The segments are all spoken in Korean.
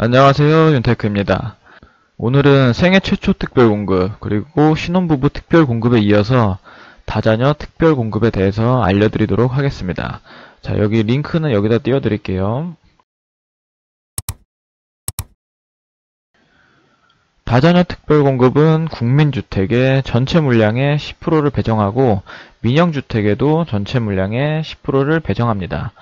안녕하세요, 윤테크입니다. 오늘은 생애 최초 특별공급, 그리고 신혼부부 특별공급에 이어서 다자녀 특별공급에 대해서 알려드리도록 하겠습니다. 자, 여기 링크는 여기다 띄워드릴게요. 다자녀 특별공급은 국민주택의 전체 물량의 10%를 배정하고 민영주택에도 전체 물량의 10%를 배정합니다.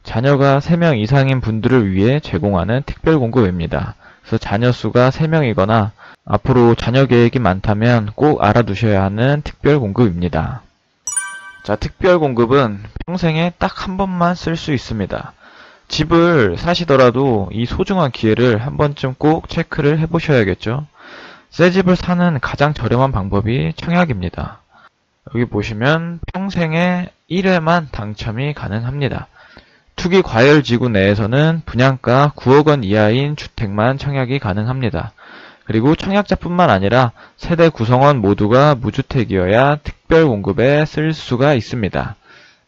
자녀가 3명 이상인 분들을 위해 제공하는 특별공급입니다. 그래서 자녀 수가 3명이거나 앞으로 자녀 계획이 많다면 꼭 알아두셔야 하는 특별공급입니다. 자, 특별공급은 평생에 딱 한 번만 쓸 수 있습니다. 집을 사시더라도 이 소중한 기회를 한 번쯤 꼭 체크를 해보셔야겠죠. 새 집을 사는 가장 저렴한 방법이 청약입니다. 여기 보시면 평생에 1회만 당첨이 가능합니다. 투기과열지구 내에서는 분양가 9억 원 이하인 주택만 청약이 가능합니다. 그리고 청약자뿐만 아니라 세대 구성원 모두가 무주택이어야 특별공급에 쓸 수가 있습니다.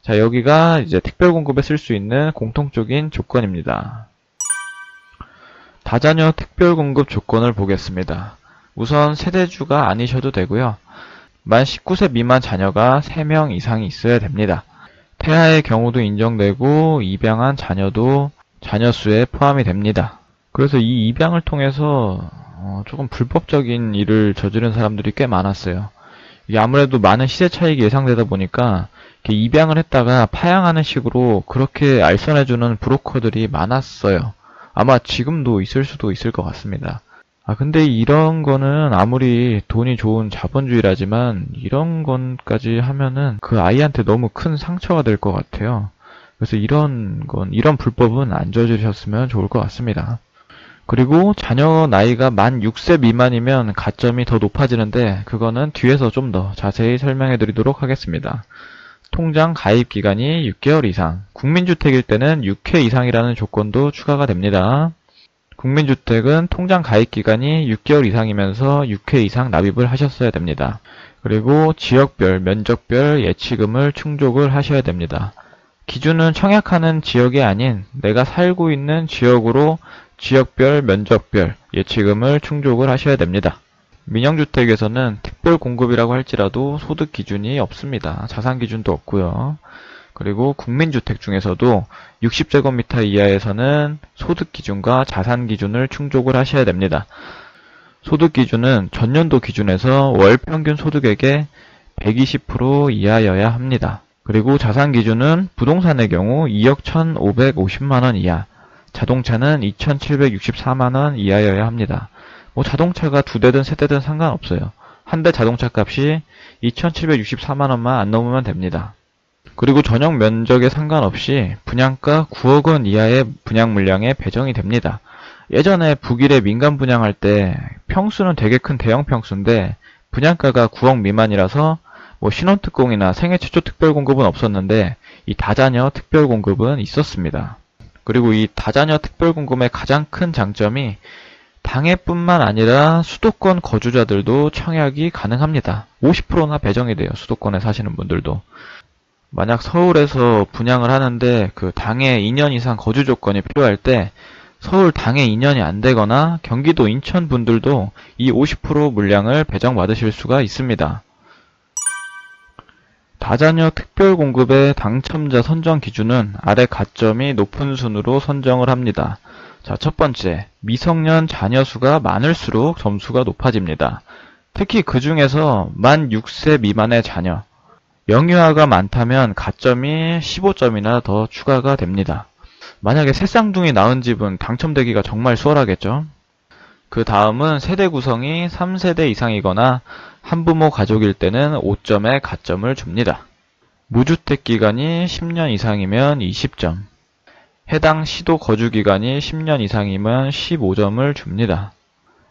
자, 여기가 이제 특별공급에 쓸 수 있는 공통적인 조건입니다. 다자녀 특별공급 조건을 보겠습니다. 우선 세대주가 아니셔도 되고요. 만 19세 미만 자녀가 3명 이상이 있어야 됩니다. 태아의 경우도 인정되고 입양한 자녀도 자녀 수에 포함이 됩니다. 그래서 이 입양을 통해서 조금 불법적인 일을 저지른 사람들이 꽤 많았어요. 이게 아무래도 많은 시세 차익이 예상되다 보니까 이렇게 입양을 했다가 파양하는 식으로 그렇게 알선해주는 브로커들이 많았어요. 아마 지금도 있을 수도 있을 것 같습니다. 근데 이런 거는 아무리 돈이 좋은 자본주의라지만 이런 건까지 하면은 그 아이한테 너무 큰 상처가 될 것 같아요. 그래서 이런 불법은 안 저지르셨으면 좋을 것 같습니다. 그리고 자녀 나이가 만 6세 미만이면 가점이 더 높아지는데 그거는 뒤에서 좀 더 자세히 설명해 드리도록 하겠습니다. 통장 가입 기간이 6개월 이상, 국민주택일 때는 6회 이상이라는 조건도 추가가 됩니다. 국민주택은 통장 가입 기간이 6개월 이상이면서 6회 이상 납입을 하셨어야 됩니다. 그리고 지역별, 면적별 예치금을 충족을 하셔야 됩니다. 기준은 청약하는 지역이 아닌 내가 살고 있는 지역으로 지역별, 면적별 예치금을 충족을 하셔야 됩니다. 민영주택에서는 특별공급이라고 할지라도 소득 기준이 없습니다. 자산 기준도 없고요. 그리고 국민주택 중에서도 60제곱미터 이하에서는 소득 기준과 자산 기준을 충족을 하셔야 됩니다. 소득 기준은 전년도 기준에서 월 평균 소득액의 120% 이하여야 합니다. 그리고 자산 기준은 부동산의 경우 2억 1,550만원 이하, 자동차는 2,764만원 이하여야 합니다. 자동차가 2대든 3대든 상관없어요. 한 대 자동차 값이 2,764만원만 안 넘으면 됩니다. 그리고 전용 면적에 상관없이 분양가 9억 원 이하의 분양 물량에 배정이 됩니다. 예전에 북일에 민간 분양할 때 평수는 되게 큰 대형 평수인데 분양가가 9억 미만이라서 신혼특공이나 생애 최초 특별공급은 없었는데 이 다자녀 특별공급은 있었습니다. 그리고 이 다자녀 특별공급의 가장 큰 장점이 당해뿐만 아니라 수도권 거주자들도 청약이 가능합니다. 50%나 배정이 돼요. 수도권에 사시는 분들도. 만약 서울에서 분양을 하는데 그 당해 2년 이상 거주 조건이 필요할 때 서울 당해 2년이 안 되거나 경기도 인천 분들도 이 50% 물량을 배정받으실 수가 있습니다. 다자녀 특별공급의 당첨자 선정 기준은 아래 가점이 높은 순으로 선정을 합니다. 자, 첫 번째, 미성년 자녀 수가 많을수록 점수가 높아집니다. 특히 그 중에서 만 6세 미만의 자녀, 영유아가 많다면 가점이 15점이나 더 추가가 됩니다. 만약에 새 쌍둥이 낳은 집은 당첨되기가 정말 수월하겠죠. 그 다음은 세대 구성이 3세대 이상이거나 한부모 가족일 때는 5점의 가점을 줍니다. 무주택 기간이 10년 이상이면 20점, 해당 시도 거주 기간이 10년 이상이면 15점을 줍니다.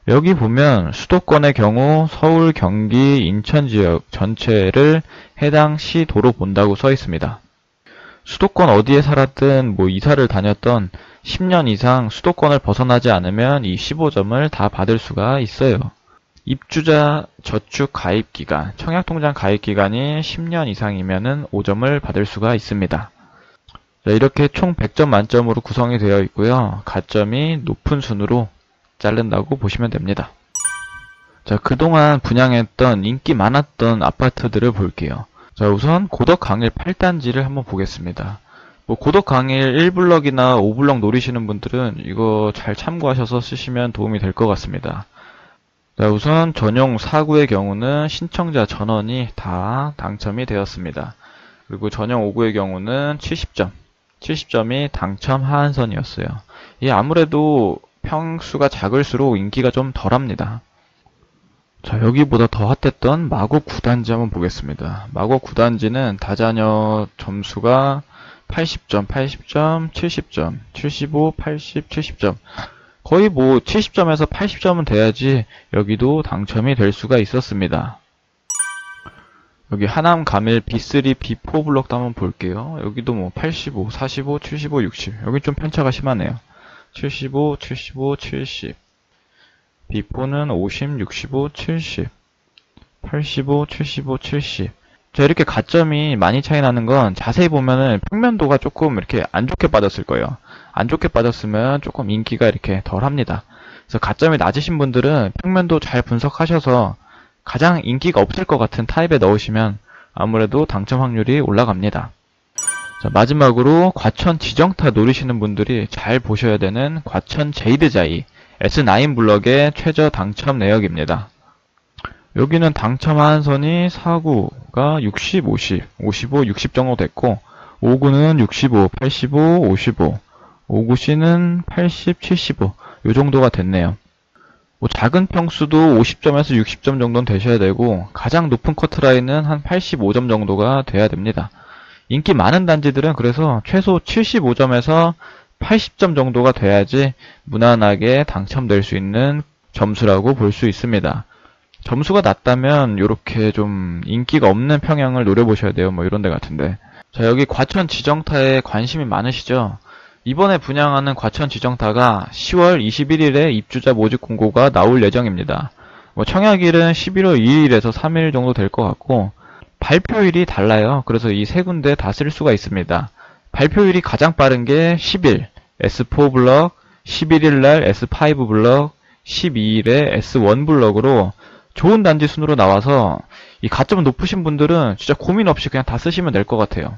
여기 보면 수도권의 경우 서울, 경기, 인천 지역 전체를 해당 시도로 본다고 써 있습니다. 수도권 어디에 살았든 이사를 다녔던 10년 이상 수도권을 벗어나지 않으면 이 15점을 다 받을 수가 있어요. 입주자 저축 가입 기간, 청약통장 가입 기간이 10년 이상이면 5점을 받을 수가 있습니다. 자, 이렇게 총 100점 만점으로 구성이 되어 있고요. 가점이 높은 순으로 자른다고 보시면 됩니다. 자, 그동안 분양했던 인기 많았던 아파트들을 볼게요. 자, 우선 고덕 강일 8단지를 한번 보겠습니다. 뭐 고덕 강일 1블럭이나 5블럭 노리시는 분들은 이거 잘 참고하셔서 쓰시면 도움이 될 것 같습니다. 자, 우선 전용 4구의 경우는 신청자 전원이 다 당첨이 되었습니다. 그리고 전용 5구의 경우는 70점이 당첨 하한선이었어요. 이 아무래도 평수가 작을수록 인기가 좀 덜합니다. 자, 여기보다 더 핫했던 마곡 9단지 한번 보겠습니다. 마곡 9단지는 다자녀 점수가 80점, 70점, 75, 80, 70점. 거의 뭐 70점에서 80점은 돼야지 여기도 당첨이 될 수가 있었습니다. 여기 하남 가밀 B3, B4 블럭도 한번 볼게요. 여기도 뭐 85, 45, 75, 60. 여기 좀 편차가 심하네요. 75, 75, 70. B4는 50, 65, 70. 85, 75, 70. 자, 이렇게 가점이 많이 차이 나는 건 자세히 보면은 평면도가 조금 이렇게 안 좋게 빠졌을 거예요. 안 좋게 빠졌으면 조금 인기가 이렇게 덜 합니다. 그래서 가점이 낮으신 분들은 평면도 잘 분석하셔서 가장 인기가 없을 것 같은 타입에 넣으시면 아무래도 당첨 확률이 올라갑니다. 자, 마지막으로 과천 지정타 노리시는 분들이 잘 보셔야 되는 과천 제이드자이 S9 블럭의 최저 당첨 내역입니다. 여기는 당첨 하한선이 4구가 60, 50, 55, 60 정도 됐고 5구는 65, 85, 55, 5구C는 80, 75 요 정도가 됐네요. 뭐 작은 평수도 50점에서 60점 정도는 되셔야 되고 가장 높은 커트라인은 한 85점 정도가 돼야 됩니다. 인기 많은 단지들은 그래서 최소 75점에서 80점 정도가 돼야지 무난하게 당첨될 수 있는 점수라고 볼 수 있습니다. 점수가 낮다면 이렇게 좀 인기가 없는 평형을 노려보셔야 돼요. 뭐 이런 데 같은데. 자, 여기 과천 지정타에 관심이 많으시죠? 이번에 분양하는 과천 지정타가 10월 21일에 입주자 모집 공고가 나올 예정입니다. 뭐 청약일은 11월 2일에서 3일 정도 될 것 같고 발표일이 달라요. 그래서 이 세 군데 다 쓸 수가 있습니다. 발표일이 가장 빠른 게 10일 S4 블럭, 11일날 S5 블럭, 12일에 S1 블럭으로 좋은 단지 순으로 나와서 이 가점 높으신 분들은 진짜 고민 없이 그냥 다 쓰시면 될 것 같아요.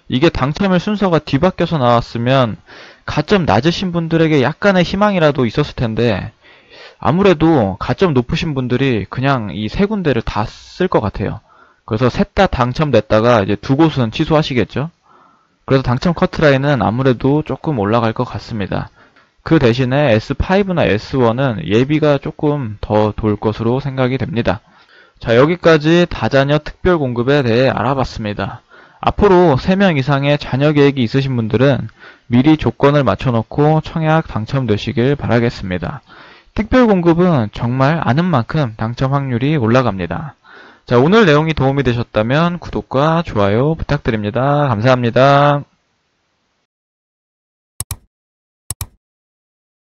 이게 당첨일 순서가 뒤바뀌어서 나왔으면 가점 낮으신 분들에게 약간의 희망이라도 있었을 텐데 아무래도 가점 높으신 분들이 그냥 이 세 군데를 다 쓸 것 같아요. 그래서 셋 다 당첨됐다가 이제 두 곳은 취소하시겠죠? 그래서 당첨 커트라인은 아무래도 조금 올라갈 것 같습니다. 그 대신에 S5나 S1은 예비가 조금 더 돌 것으로 생각이 됩니다. 자, 여기까지 다자녀 특별 공급에 대해 알아봤습니다. 앞으로 3명 이상의 자녀 계획이 있으신 분들은 미리 조건을 맞춰놓고 청약 당첨되시길 바라겠습니다. 특별 공급은 정말 아는 만큼 당첨 확률이 올라갑니다. 자, 오늘 내용이 도움이 되셨다면 구독과 좋아요 부탁드립니다. 감사합니다.